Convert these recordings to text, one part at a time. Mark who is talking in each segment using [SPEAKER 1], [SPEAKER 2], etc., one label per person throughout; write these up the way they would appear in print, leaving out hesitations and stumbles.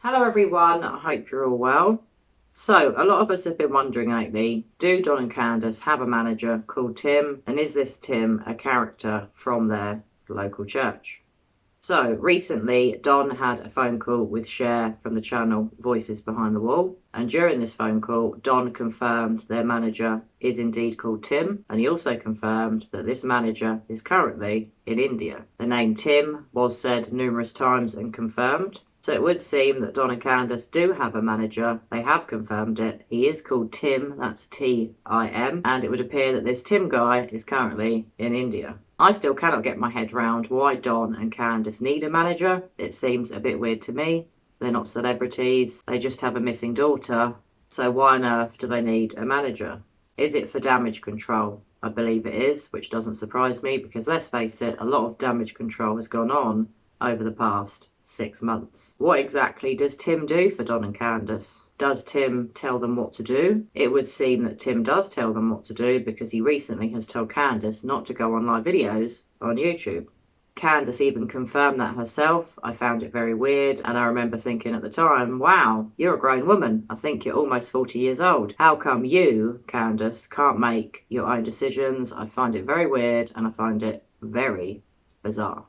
[SPEAKER 1] Hello everyone, I hope you're all well. So, a lot of us have been wondering lately, do Don and Candus have a manager called Tim, and is this Tim a character from their local church? So, recently Don had a phone call with Cher from the channel Voices Behind the Wall, and during this phone call, Don confirmed their manager is indeed called Tim, and he also confirmed that this manager is currently in India. The name Tim was said numerous times and confirmed. So it would seem that Don and Candus do have a manager. They have confirmed it. He is called Tim, that's T-I-M, and it would appear that this Tim guy is currently in India. I still cannot get my head round why Don and Candus need a manager. It seems a bit weird to me. They're not celebrities. They just have a missing daughter. So why on earth do they need a manager? Is it for damage control? I believe it is, which doesn't surprise me because let's face it, a lot of damage control has gone on over the past 6 months. What exactly does Tim do for Don and Candus? Does Tim tell them what to do? It would seem that Tim does tell them what to do because he recently has told Candus not to go on live videos on YouTube. Candus even confirmed that herself. I found it very weird, and I remember thinking at the time, wow, you're a grown woman. I think you're almost 40 years old. How come you, Candus, can't make your own decisions? I find it very weird, and I find it very bizarre.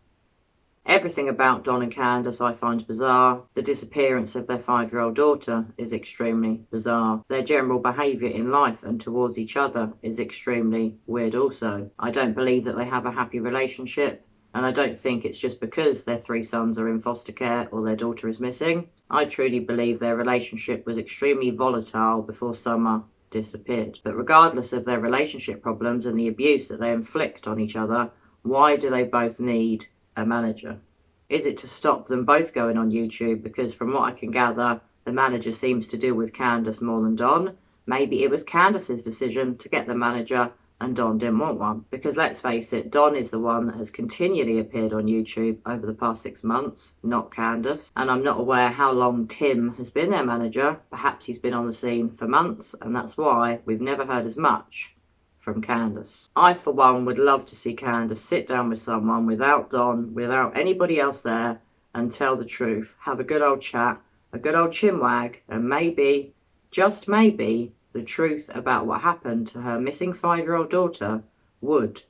[SPEAKER 1] Everything about Don and Candus I find bizarre. The disappearance of their 5-year-old daughter is extremely bizarre. Their general behaviour in life and towards each other is extremely weird also. I don't believe that they have a happy relationship, and I don't think it's just because their 3 sons are in foster care or their daughter is missing. I truly believe their relationship was extremely volatile before Summer disappeared. But regardless of their relationship problems and the abuse that they inflict on each other, why do they both need a manager? Is it to stop them both going on YouTube? Because from what I can gather, the manager seems to deal with Candus more than Don. Maybe it was Candus's decision to get the manager and Don didn't want one. Because let's face it, Don is the one that has continually appeared on YouTube over the past 6 months, not Candus. And I'm not aware how long Tim has been their manager. Perhaps he's been on the scene for months, and that's why we've never heard as much from Candus. I, for one, would love to see Candus sit down with someone without Don, without anybody else there, and tell the truth. Have a good old chat, a good old chinwag, and maybe, just maybe, the truth about what happened to her missing 5-year-old daughter would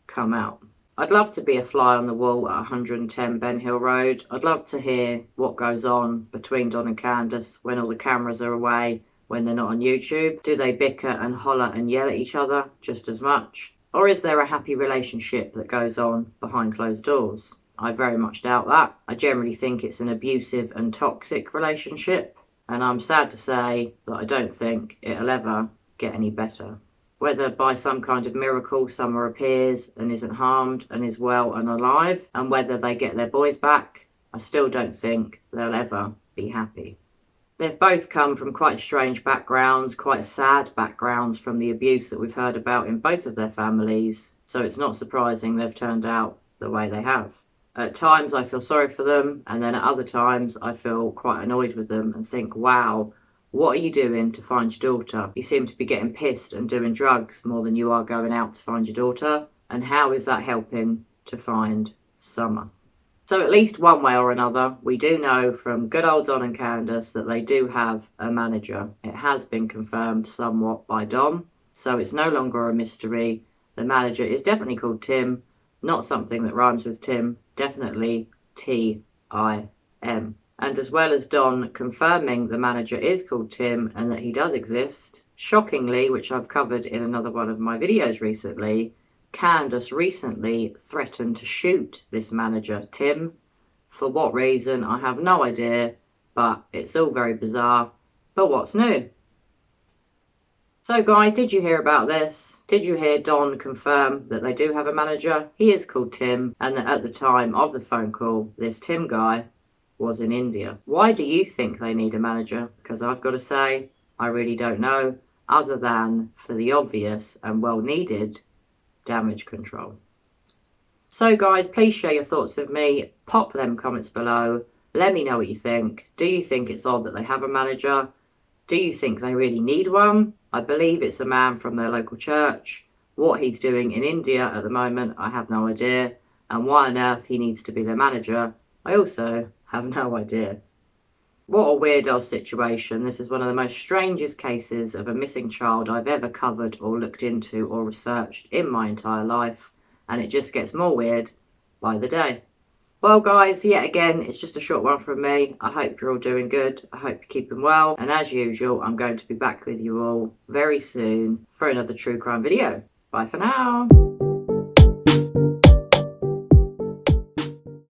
[SPEAKER 1] come out. I'd love to be a fly on the wall at 110 Ben Hill Road. I'd love to hear what goes on between Don and Candus when all the cameras are away, when they're not on YouTube. Do they bicker and holler and yell at each other just as much? Or is there a happy relationship that goes on behind closed doors? I very much doubt that. I generally think it's an abusive and toxic relationship, and I'm sad to say that I don't think it'll ever get any better. Whether by some kind of miracle Summer appears and isn't harmed and is well and alive, and whether they get their boys back, I still don't think they'll ever be happy. They've both come from quite strange backgrounds, quite sad backgrounds from the abuse that we've heard about in both of their families, so it's not surprising they've turned out the way they have. At times I feel sorry for them, and then at other times I feel quite annoyed with them and think, wow, what are you doing to find your daughter? You seem to be getting pissed and doing drugs more than you are going out to find your daughter, and how is that helping to find Summer? So at least one way or another, we do know from good old Don and Candus that they do have a manager. It has been confirmed somewhat by Don, so it's no longer a mystery. The manager is definitely called Tim, not something that rhymes with Tim, definitely T-I-M. And as well as Don confirming the manager is called Tim and that he does exist, shockingly, which I've covered in another one of my videos recently, Candus recently threatened to shoot this manager, Tim. For what reason, I have no idea, but it's all very bizarre. But what's new? So guys, did you hear about this? Did you hear Don confirm that they do have a manager? He is called Tim, and that at the time of the phone call, this Tim guy was in India. Why do you think they need a manager? Because I've got to say, I really don't know, other than for the obvious and well-needed damage control. So guys, please share your thoughts with me. Pop them comments below. Let me know what you think. Do you think it's odd that they have a manager? Do you think they really need one? I believe it's a man from their local church. What he's doing in India at the moment, I have no idea. And why on earth he needs to be their manager, I also have no idea. What a weirdo situation. This is one of the most strangest cases of a missing child I've ever covered or looked into or researched in my entire life, and it just gets more weird by the day. Well guys, yet again, it's just a short one from me. I hope you're all doing good. I hope you're keeping well. And as usual, I'm going to be back with you all very soon for another true crime video. Bye for now.